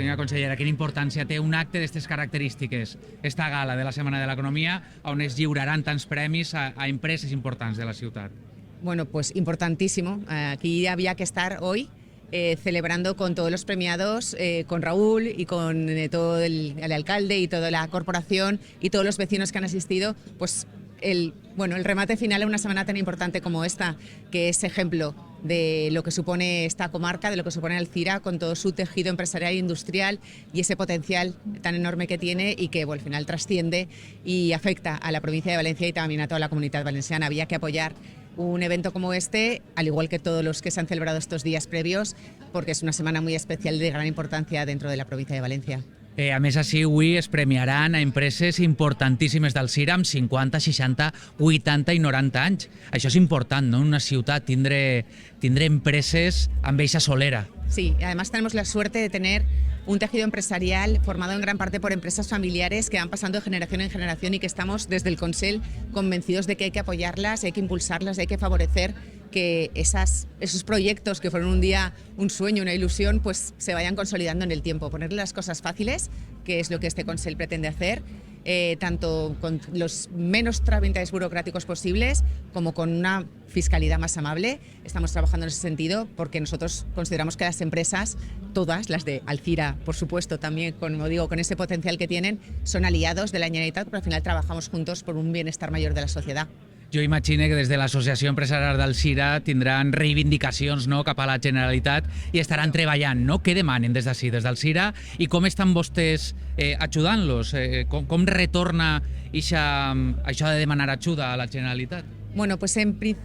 Senyora consellera, quina importància té un acte d'aquestes característiques, esta gala de la Setmana de l'Economia, on es lliuraran tants premis a empreses importants de la ciutat? Bueno, pues importantísimo. Aquí había que estar hoy celebrando con todos los premiados, con Raúl y con todo el alcalde y toda la corporación y todos los vecinos que han asistido, pues el remate final de una semana tan importante como esta, que es ejemplo de lo que supone esta comarca, de lo que supone Alzira, con todo su tejido empresarial e industrial y ese potencial tan enorme que tiene y que al final trasciende y afecta a la provincia de Valencia y también a toda la comunidad valenciana. Había que apoyar un evento como este, al igual que todos los que se han celebrado estos días previos, porque es una semana muy especial de gran importancia dentro de la provincia de Valencia. A més, així avui es premiaran a empreses importantíssimes d'Alzira amb 50, 60, 80 i 90 anys. Això és important, ¿no?, en una ciutat, tindre empreses amb eixa solera. Sí, además tenemos la suerte de tener un tejido empresarial formado en gran parte por empresas familiares que van pasando de generación en generación y que estamos desde el Consell convencidos de que hay que apoyarlas, hay que impulsarlas, hay que favorecer que esos proyectos que fueron un día un sueño, una ilusión, pues se vayan consolidando en el tiempo. Ponerle las cosas fáciles, que es lo que este Consell pretende hacer, tanto con los menos trámites burocráticos posibles como con una fiscalidad más amable. Estamos trabajando en ese sentido porque nosotros consideramos que las empresas, todas, las de Alzira, por supuesto, también, como digo, con ese potencial que tienen, son aliados de la Generalitat, pero al final trabajamos juntos por un bienestar mayor de la sociedad. Jo imagino que des de l'Associació Empresarial d'Alzira tindran reivindicacions, no?, cap a la Generalitat i estaran treballant, no? Què demanen des d'ací, des d'Alzira, i com estan vostès ajudant-los? Com retorna això de demanar ajuda a la Generalitat? Bueno, pues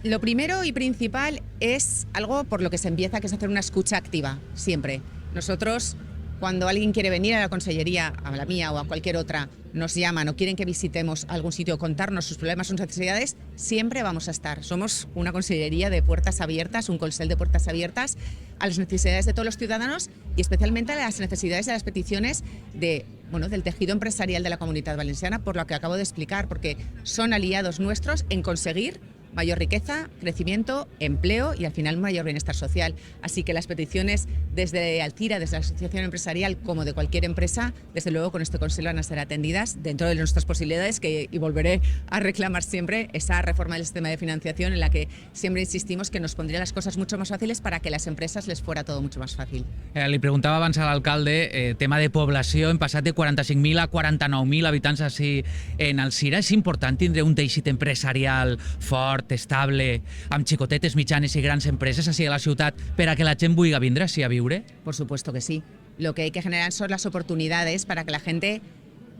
lo primero y principal es algo por lo que se empieza, que es hacer una escucha activa, siempre. Nosotros, cuando alguien quiere venir a la consellería, a la mía o a cualquier otra, nos llaman o quieren que visitemos algún sitio, contarnos sus problemas, sus necesidades, siempre vamos a estar. Somos una consellería de puertas abiertas, un Consell de puertas abiertas a las necesidades de todos los ciudadanos y especialmente a las necesidades de las peticiones del tejido empresarial de la Comunidad Valenciana, por lo que acabo de explicar, porque son aliados nuestros en conseguir mayor riqueza, crecimiento, empleo y al final mayor bienestar social. Así que las peticiones desde Alzira, desde la Asociación Empresarial como de cualquier empresa, desde luego con este Consell van a ser atendidas dentro de nuestras posibilidades, y volveré a reclamar siempre esa reforma del sistema de financiación en la que siempre insistimos que nos pondría las cosas mucho más fáciles para que a las empresas les fuera todo mucho más fácil. Li preguntava abans a l'alcalde, tema de població, hem passat de 45.000 a 49.000 habitants així en Alzira. És important tindre un teixit empresarial fort, estable, amb xicotetes, mitjanes i grans empreses així a la ciutat per a que la gent vulgui vindre així a viure? Por supuesto que sí. Lo que hay que generar son las oportunidades para que la gente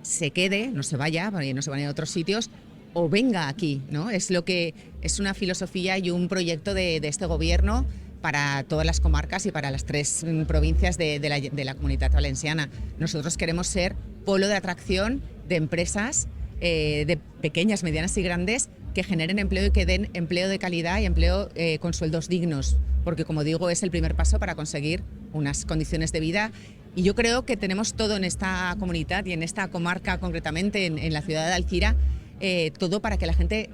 se quede, no se vaya, no se vaya a otros sitios, o venga aquí, ¿no? Es una filosofía y un proyecto de este gobierno para todas las comarcas y para las 3 provincias de la Comunidad Valenciana. Nosotros queremos ser polo de atracción de empresas de pequeñas, medianas y grandes que generen empleo y que den empleo de calidad y empleo con sueldos dignos, porque como digo, es el primer paso para conseguir unas condiciones de vida. Y yo creo que tenemos todo en esta comunidad y en esta comarca concretamente, en la ciudad de Alzira, todo para que la gente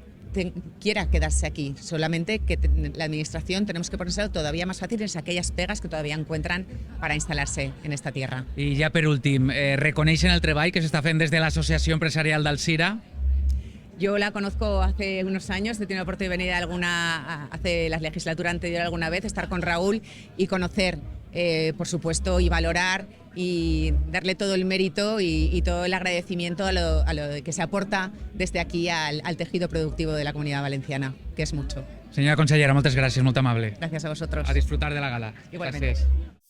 quiera quedarse aquí, solamente que la administración tenemos que ponérselo todavía más fácil en aquellas pegas que todavía encuentran para instalarse en esta tierra. I ja per últim, reconeixen el treball que s'està fent des de l'Associació Empresarial d'Alzira? Yo la conozco hace unos años, he tenido la oportunidad de venir hace la legislatura anterior alguna vez, estar con Raúl y conocer, por supuesto, y valorar y darle todo el mérito y todo el agradecimiento a lo que se aporta desde aquí al tejido productivo de la Comunidad Valenciana, que es mucho. Senyora consellera, moltes gràcies, molt amable. Gracias a vosotros. A disfrutar de la gala. Igualmente. Gràcies.